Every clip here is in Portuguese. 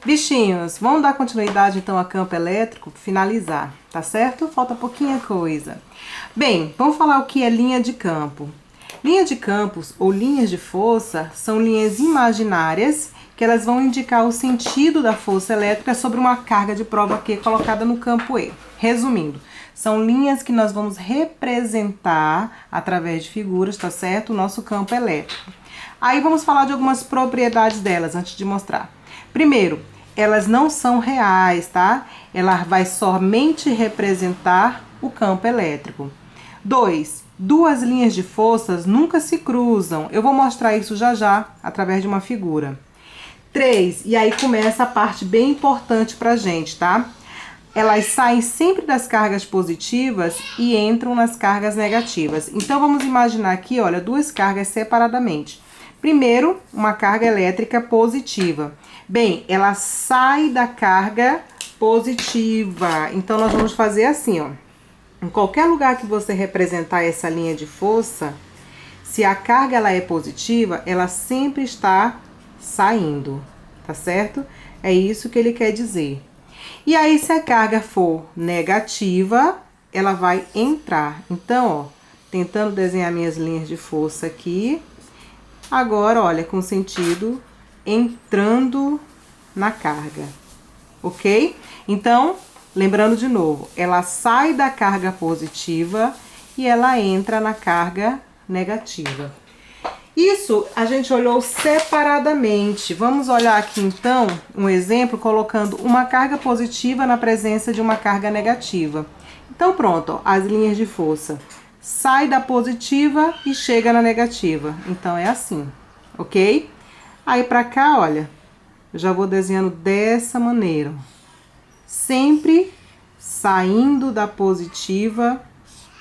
Bichinhos, vamos dar continuidade então a campo elétrico, finalizar, tá certo? Falta pouquinha coisa. Bem, vamos falar o que é linha de campo. Linha de campos ou linhas de força são linhas imaginárias que elas vão indicar o sentido da força elétrica sobre uma carga de prova Q colocada no campo E. Resumindo, são linhas que nós vamos representar através de figuras, tá certo? O nosso campo elétrico. Aí vamos falar de algumas propriedades delas antes de mostrar. Primeiro, elas não são reais, tá? Ela vai somente representar o campo elétrico. 2. Duas linhas de forças nunca se cruzam. Eu vou mostrar isso já já, através de uma figura. 3. E aí começa a parte bem importante pra gente, tá? Elas saem sempre das cargas positivas e entram nas cargas negativas. Então, vamos imaginar aqui, olha, duas cargas separadamente. Primeiro, uma carga elétrica positiva. Bem, ela sai da carga positiva. Então, nós vamos fazer assim, ó. Em qualquer lugar que você representar essa linha de força, se a carga ela é positiva, ela sempre está saindo, tá certo? É isso que ele quer dizer. E aí, se a carga for negativa, ela vai entrar. Então, ó, tentando desenhar minhas linhas de força aqui. Agora, olha, com sentido entrando na carga, ok? Então, lembrando de novo, ela sai da carga positiva e ela entra na carga negativa. Isso a gente olhou separadamente. Vamos olhar aqui então um exemplo colocando uma carga positiva na presença de uma carga negativa. Então pronto, ó, as linhas de força. Sai da positiva e chega na negativa. Então é assim, ok? Aí pra cá, olha, eu já vou desenhando dessa maneira. Sempre saindo da positiva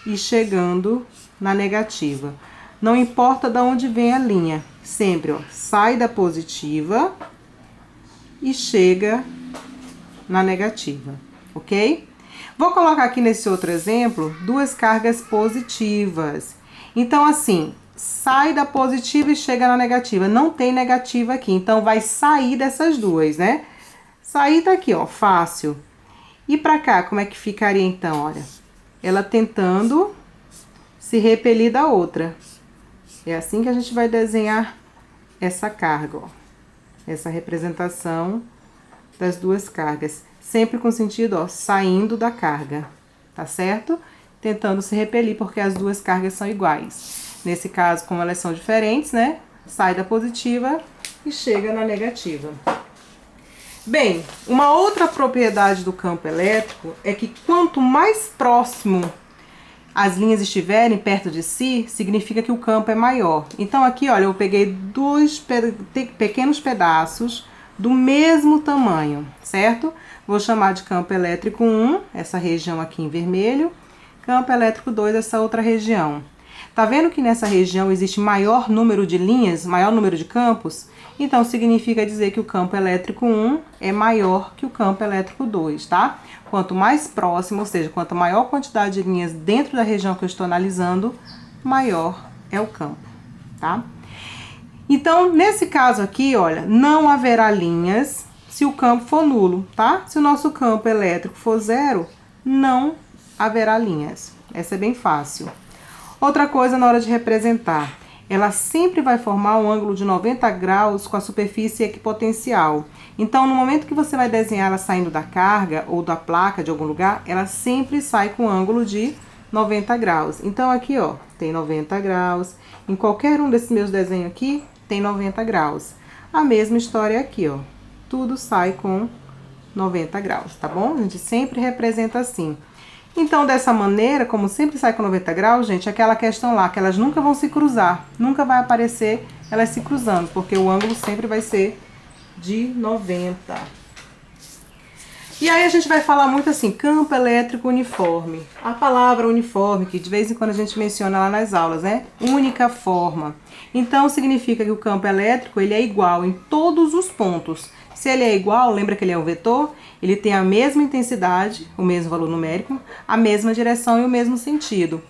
e chegando na negativa. Não importa de onde vem a linha, sempre, ó, sai da positiva e chega na negativa, ok? Vou colocar aqui nesse outro exemplo duas cargas positivas. Então, assim, sai da positiva e chega na negativa. Não tem negativa aqui, então vai sair dessas duas, né? Sair tá aqui, ó, fácil. E pra cá, como é que ficaria então, olha? Ela tentando se repelir da outra. É assim que a gente vai desenhar essa carga, ó. Essa representação das duas cargas. Sempre com sentido, ó, saindo da carga, tá certo? Tentando se repelir, porque as duas cargas são iguais. Nesse caso, como elas são diferentes, né? Sai da positiva e chega na negativa. Bem, uma outra propriedade do campo elétrico é que quanto mais próximo as linhas estiverem perto de si, significa que o campo é maior. Então aqui, olha, eu peguei dois pequenos pedaços do mesmo tamanho, certo? Vou chamar de campo elétrico 1, essa região aqui em vermelho, campo elétrico 2, essa outra região. Tá vendo que nessa região existe maior número de linhas, maior número de campos? Então, significa dizer que o campo elétrico 1 é maior que o campo elétrico 2, tá? Quanto mais próximo, ou seja, quanto maior quantidade de linhas dentro da região que eu estou analisando, maior é o campo, tá? Então, nesse caso aqui, olha, não haverá linhas se o campo for nulo, tá? Se o nosso campo elétrico for zero, não haverá linhas. Essa é bem fácil. Outra coisa na hora de representar, ela sempre vai formar um ângulo de 90 graus com a superfície equipotencial. Então, no momento que você vai desenhar ela saindo da carga ou da placa de algum lugar, ela sempre sai com um ângulo de 90 graus. Então, aqui, ó, tem 90 graus. Em qualquer um desses meus desenhos aqui, tem 90 graus. A mesma história aqui, ó. Tudo sai com 90 graus, tá bom? A gente sempre representa assim. Então, dessa maneira, como sempre sai com 90 graus, gente, aquela questão lá, que elas nunca vão se cruzar. Nunca vai aparecer elas se cruzando, porque o ângulo sempre vai ser de 90. E aí a gente vai falar muito assim, campo elétrico uniforme. A palavra uniforme, que de vez em quando a gente menciona lá nas aulas, né? Única forma. Então, significa que o campo elétrico, ele é igual em todos os pontos. Se ele é igual, lembra que ele é um vetor? Ele tem a mesma intensidade, o mesmo valor numérico, a mesma direção e o mesmo sentido.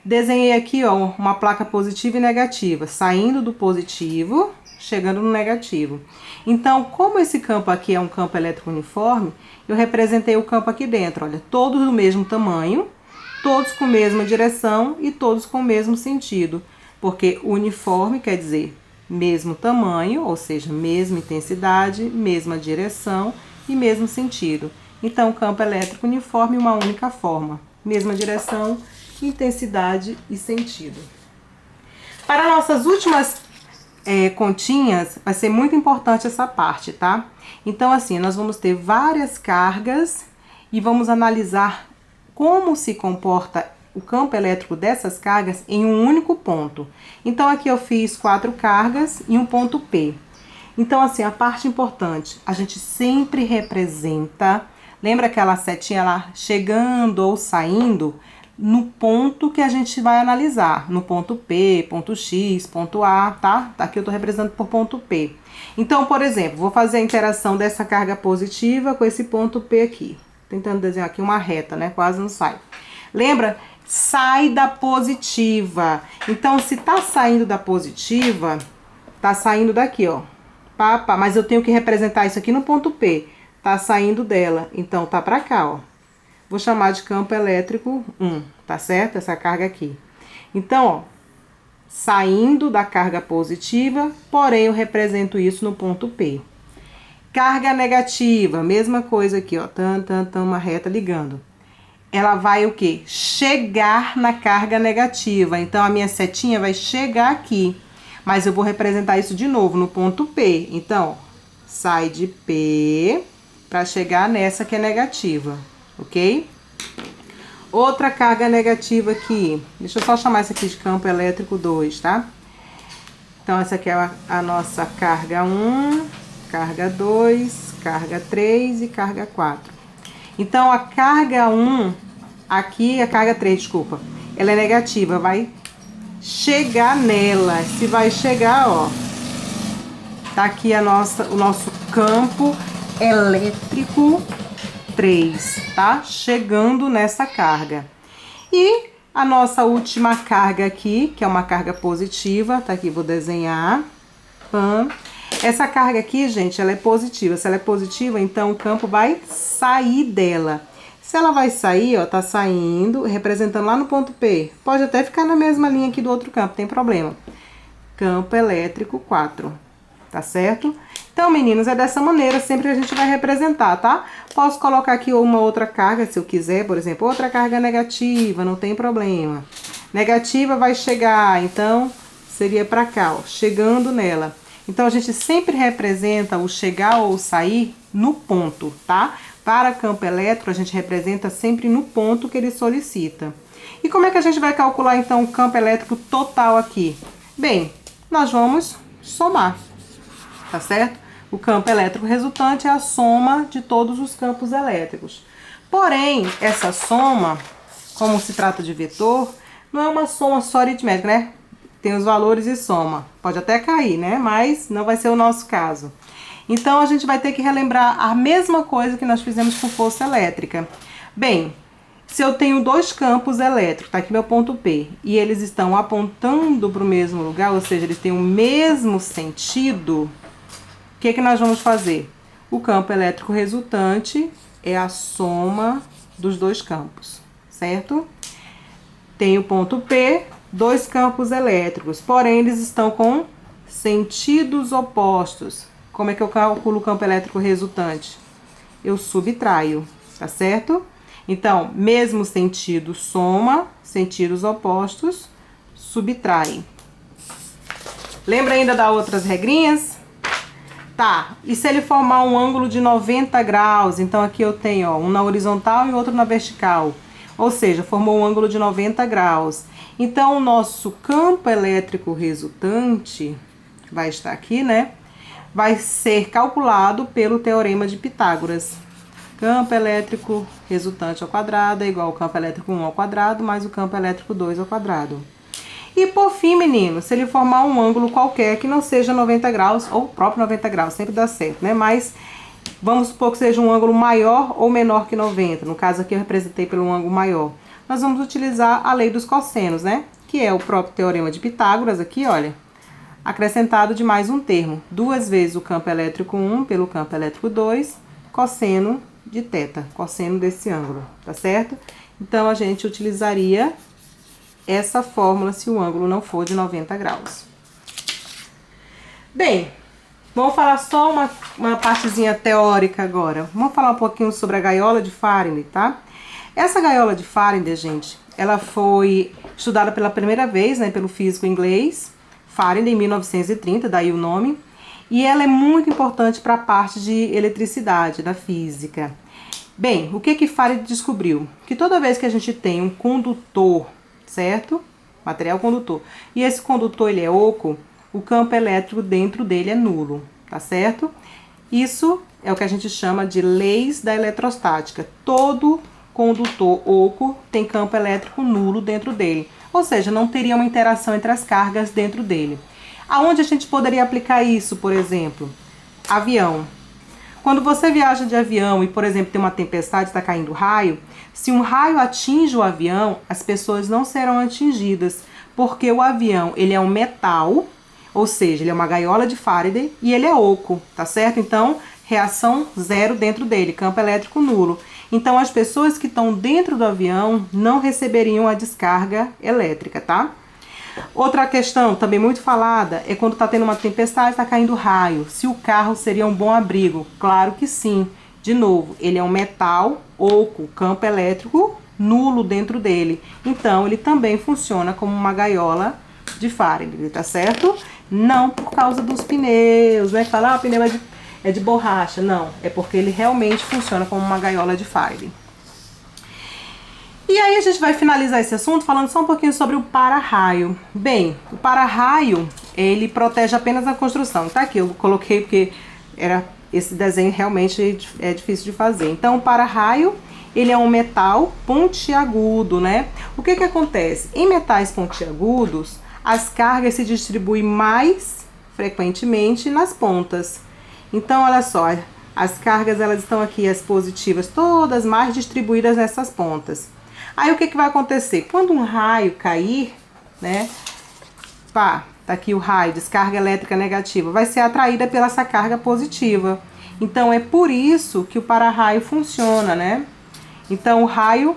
Desenhei aqui, ó, uma placa positiva e negativa, saindo do positivo, chegando no negativo. Então, como esse campo aqui é um campo elétrico uniforme, eu representei o campo aqui dentro, olha, todos do mesmo tamanho, todos com a mesma direção e todos com o mesmo sentido, porque uniforme quer dizer mesmo tamanho, ou seja, mesma intensidade, mesma direção e mesmo sentido. Então, campo elétrico uniforme, uma única forma, mesma direção, intensidade e sentido. Para nossas últimas continhas, vai ser muito importante essa parte, tá? Então, assim, nós vamos ter várias cargas e vamos analisar como se comporta o campo elétrico dessas cargas em um único ponto. Então, aqui eu fiz 4 cargas e um ponto P. Então, assim, a parte importante, a gente sempre representa, lembra aquela setinha lá chegando ou saindo? No ponto que a gente vai analisar, no ponto P, ponto X, ponto A, tá? Aqui eu tô representando por ponto P. Então, por exemplo, vou fazer a interação dessa carga positiva com esse ponto P aqui. Tentando desenhar aqui uma reta, né? Quase não sai. Lembra? Sai da positiva. Então, se tá saindo da positiva, tá saindo daqui, ó. Mas eu tenho que representar isso aqui no ponto P. Tá saindo dela, então tá pra cá, ó. Vou chamar de campo elétrico 1, tá certo? Essa carga aqui. Então, ó, saindo da carga positiva, porém eu represento isso no ponto P. Carga negativa, mesma coisa aqui, ó, uma reta ligando. Ela vai o quê? Chegar na carga negativa. Então, a minha setinha vai chegar aqui. Mas eu vou representar isso de novo no ponto P. Então, sai de P para chegar nessa que é negativa. Ok? Outra carga negativa aqui. Deixa eu só chamar isso aqui de campo elétrico 2, tá? Então, essa aqui é a nossa carga 1, carga 2, carga 3 e carga 4. Então, a carga 1, aqui, a carga 3, desculpa, ela é negativa, vai chegar nela. Se vai chegar, ó, tá aqui o nosso campo elétrico 3, tá? Chegando nessa carga. E a nossa última carga aqui, que é uma carga positiva, tá aqui, vou desenhar. Essa carga aqui, gente, ela é positiva. Se ela é positiva, então o campo vai sair dela. Se ela vai sair, ó, tá saindo, representando lá no ponto P. Pode até ficar na mesma linha aqui do outro campo, tem problema. Campo elétrico 4, tá certo? Então, meninos, é dessa maneira sempre que a gente vai representar, tá? Posso colocar aqui uma outra carga, se eu quiser, por exemplo, outra carga negativa, não tem problema. Negativa vai chegar, então, seria pra cá, ó, chegando nela. Então, a gente sempre representa o chegar ou sair no ponto, tá? Para campo elétrico, a gente representa sempre no ponto que ele solicita. E como é que a gente vai calcular, então, o campo elétrico total aqui? Bem, nós vamos somar, tá certo? O campo elétrico resultante é a soma de todos os campos elétricos. Porém, essa soma, como se trata de vetor, não é uma soma só aritmética, né? Tem os valores e soma. Pode até cair, né? Mas não vai ser o nosso caso. Então, a gente vai ter que relembrar a mesma coisa que nós fizemos com força elétrica. Bem, se eu tenho 2 campos elétricos, tá aqui meu ponto P, e eles estão apontando para o mesmo lugar, ou seja, eles têm o mesmo sentido, o que nós vamos fazer? O campo elétrico resultante é a soma dos 2 campos, certo? Tem o ponto P, 2 campos elétricos, porém eles estão com sentidos opostos. Como é que eu calculo o campo elétrico resultante? Eu subtraio, tá certo? Então, mesmo sentido soma, sentidos opostos, subtrai. Lembra ainda das outras regrinhas? Tá, e se ele formar um ângulo de 90 graus, então aqui eu tenho, ó, um na horizontal e outro na vertical. Ou seja, formou um ângulo de 90 graus. Então, o nosso campo elétrico resultante vai estar aqui, né? Vai ser calculado pelo teorema de Pitágoras. Campo elétrico resultante ao quadrado é igual ao campo elétrico 1 ao quadrado mais o campo elétrico 2 ao quadrado. E por fim, meninos, se ele formar um ângulo qualquer que não seja 90 graus, ou próprio 90 graus, sempre dá certo, né? Mas vamos supor que seja um ângulo maior ou menor que 90. No caso aqui eu representei pelo ângulo maior. Nós vamos utilizar a lei dos cossenos, né? Que é o próprio teorema de Pitágoras aqui, olha. acrescentado de mais um termo. 2 vezes o campo elétrico 1 pelo campo elétrico 2, cosseno de θ, cosseno desse ângulo, tá certo? Então, a gente utilizaria essa fórmula se o ângulo não for de 90 graus. Bem, vamos falar só uma partezinha teórica agora. Vamos falar um pouquinho sobre a gaiola de Faraday, tá? Essa gaiola de Faraday, gente, ela foi estudada pela primeira vez, né, pelo físico inglês Faraday, em 1930, daí o nome. E ela é muito importante para a parte de eletricidade, da física. Bem, o que Faraday descobriu? Que toda vez que a gente tem um condutor, certo? Material condutor, e esse condutor ele é oco, o campo elétrico dentro dele é nulo, tá certo? Isso é o que a gente chama de leis da eletrostática. Todo condutor oco tem campo elétrico nulo dentro dele, ou seja, não teria uma interação entre as cargas dentro dele. Aonde a gente poderia aplicar isso, por exemplo? Avião. Quando você viaja de avião e, por exemplo, tem uma tempestade, está caindo raio, se um raio atinge o avião, as pessoas não serão atingidas, porque o avião ele é um metal, ou seja, ele é uma gaiola de Faraday e ele é oco, tá certo? Então, reação zero dentro dele, campo elétrico nulo. Então, as pessoas que estão dentro do avião não receberiam a descarga elétrica, tá? Outra questão também muito falada é quando está tendo uma tempestade, está caindo raio. Se o carro seria um bom abrigo? Claro que sim. De novo, ele é um metal oco, campo elétrico nulo dentro dele. Então, ele também funciona como uma gaiola de Faraday, tá certo? Não por causa dos pneus, né? Falar, ah, o pneu é de borracha. Não, é porque ele realmente funciona como uma gaiola de Faraday. E aí a gente vai finalizar esse assunto falando só um pouquinho sobre o para-raio. Bem, o para-raio, ele protege apenas a construção. Tá aqui, eu coloquei porque esse desenho realmente é difícil de fazer. Então, o para-raio, ele é um metal pontiagudo, né? O que acontece? Em metais pontiagudos, as cargas se distribuem mais frequentemente nas pontas. Então, olha só, as cargas elas estão aqui, as positivas, todas mais distribuídas nessas pontas. Aí o que vai acontecer? Quando um raio cair, né? Pá, tá aqui o raio, descarga elétrica negativa, vai ser atraída pela essa carga positiva. Então é por isso que o para-raio funciona, né? Então o raio,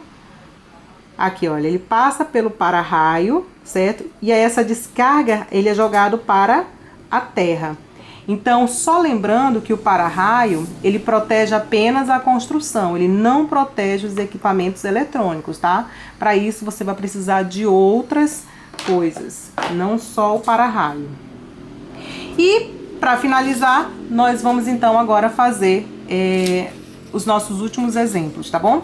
aqui olha, ele passa pelo para-raio, certo? E aí essa descarga, ele é jogado para a terra. Então, só lembrando que o para-raio, ele protege apenas a construção, ele não protege os equipamentos eletrônicos, tá? Para isso, você vai precisar de outras coisas, não só o para-raio. E, para finalizar, nós vamos então agora fazer os nossos últimos exemplos, tá bom?